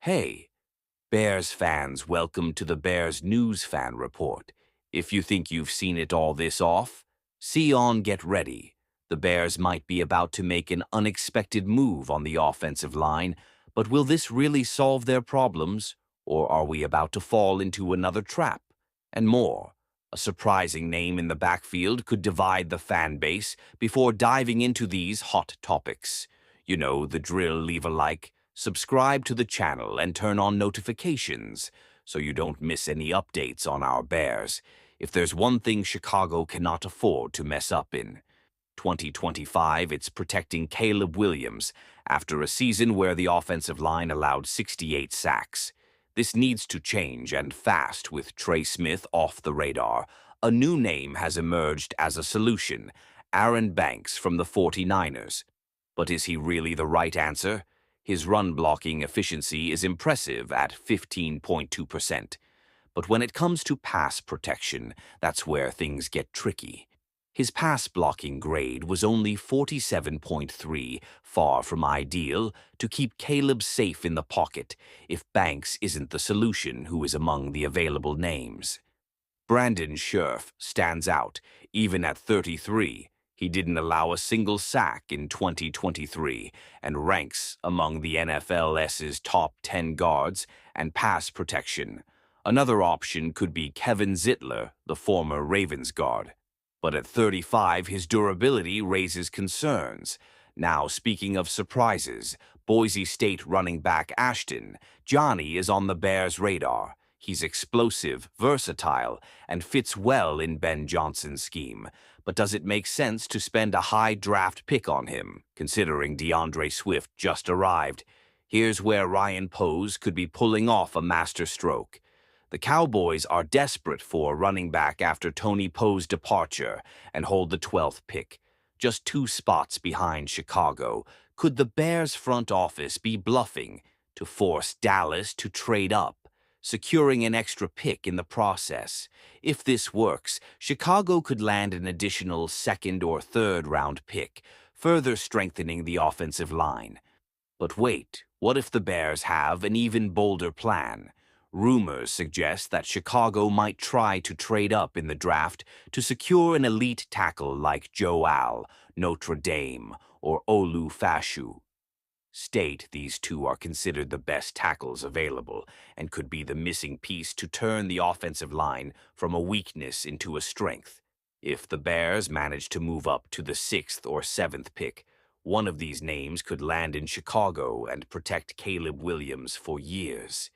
Hey, Bears fans, welcome to the Bears News Fan Report. If you think you've seen it all this off, see on, get ready. The Bears might be about to make an unexpected move on the offensive line, but will this really solve their problems, or are we about to fall into another trap? And more. A surprising name in the backfield could divide the fan base before diving into these hot topics. You know, the drill, leave a like, subscribe to the channel, and turn on notifications so you don't miss any updates on our Bears. If there's one thing Chicago cannot afford to mess up in 2025, it's protecting Caleb Williams after a season where the offensive line allowed 68 sacks. This needs to change, and fast. With Trey Smith off the radar, a new name has emerged as a solution: Aaron Banks from the 49ers. But is he really the right answer? His run-blocking efficiency is impressive at 15.2%. But when it comes to pass protection, that's where things get tricky. His pass-blocking grade was only 47.3, far from ideal to keep Caleb safe in the pocket if Banks isn't the solution who is among the available names. Brandon Scherf stands out, even at 33. He didn't allow a single sack in 2023 and ranks among the NFL's top 10 guards and pass protection. Another option could be Kevin Zittler, the former Ravens guard. But at 35, his durability raises concerns. Now, speaking of surprises, Boise State running back Ashton Johnny is on the Bears' radar. He's explosive, versatile, and fits well in Ben Johnson's scheme. But does it make sense to spend a high draft pick on him, considering DeAndre Swift just arrived? Here's where Ryan Poles could be pulling off a masterstroke. The Cowboys are desperate for a running back after Tony Poe's departure and hold the 12th pick, just 2 spots behind Chicago. Could the Bears front office be bluffing to force Dallas to trade up, securing an extra pick in the process? If this works, Chicago could land an additional second or third round pick, further strengthening the offensive line. But wait, what if the Bears have an even bolder plan? Rumors suggest that Chicago might try to trade up in the draft to secure an elite tackle like Joe Al, Notre Dame, or Olu Fashu. State these two are considered the best tackles available and could be the missing piece to turn the offensive line from a weakness into a strength. If the Bears manage to move up to the 6th or 7th pick, one of these names could land in Chicago and protect Caleb Williams for years.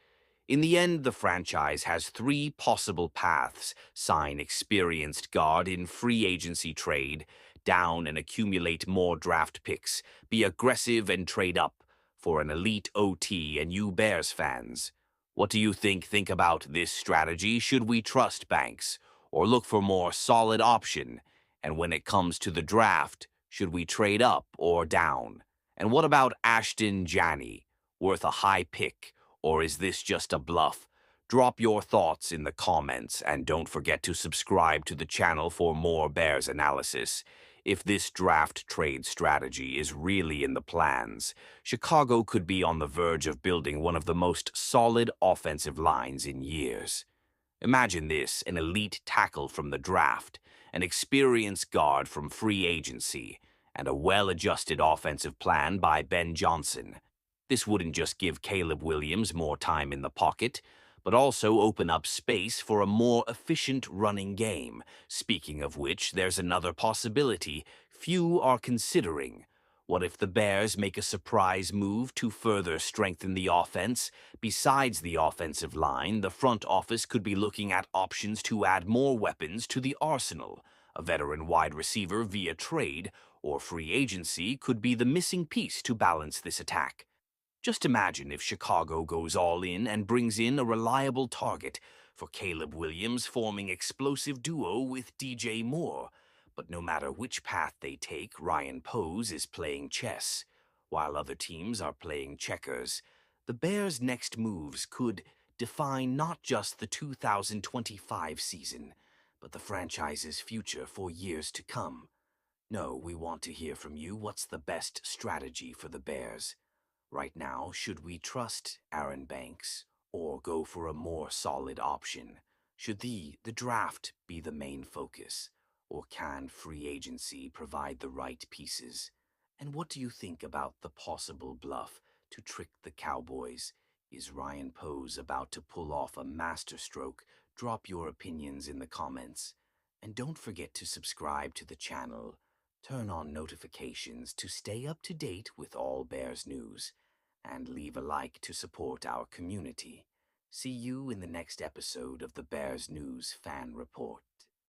In the end, the franchise has 3 possible paths: sign experienced guard in free agency trade, down and accumulate more draft picks, be aggressive and trade up for an elite OT. And you Bears fans, what do you think about this strategy? Should we trust Banks or look for more solid option? And when it comes to the draft, should we trade up or down? And what about Ashton Janney? Worth a high pick? Or is this just a bluff? Drop your thoughts in the comments, and don't forget to subscribe to the channel for more Bears analysis. If this draft trade strategy is really in the plans, Chicago could be on the verge of building one of the most solid offensive lines in years. Imagine this: an elite tackle from the draft, an experienced guard from free agency, and a well-adjusted offensive plan by Ben Johnson. This wouldn't just give Caleb Williams more time in the pocket, but also open up space for a more efficient running game. Speaking of which, there's another possibility few are considering. What if the Bears make a surprise move to further strengthen the offense? Besides the offensive line, the front office could be looking at options to add more weapons to the arsenal. A veteran wide receiver via trade or free agency could be the missing piece to balance this attack. Just imagine if Chicago goes all in and brings in a reliable target for Caleb Williams, forming explosive duo with DJ Moore. But no matter which path they take, Ryan Poles is playing chess, while other teams are playing checkers. The Bears' next moves could define not just the 2025 season, but the franchise's future for years to come. No, we want to hear from you. What's the best strategy for the Bears? Right now, should we trust Aaron Banks or go for a more solid option? Should the draft be the main focus, or can free agency provide the right pieces? And what do you think about the possible bluff to trick the Cowboys? Is Ryan Poe's about to pull off a masterstroke? Drop your opinions in the comments. And don't forget to subscribe to the channel. Turn on notifications to stay up to date with all Bears news. And leave a like to support our community. See you in the next episode of the Bears News Fan Report.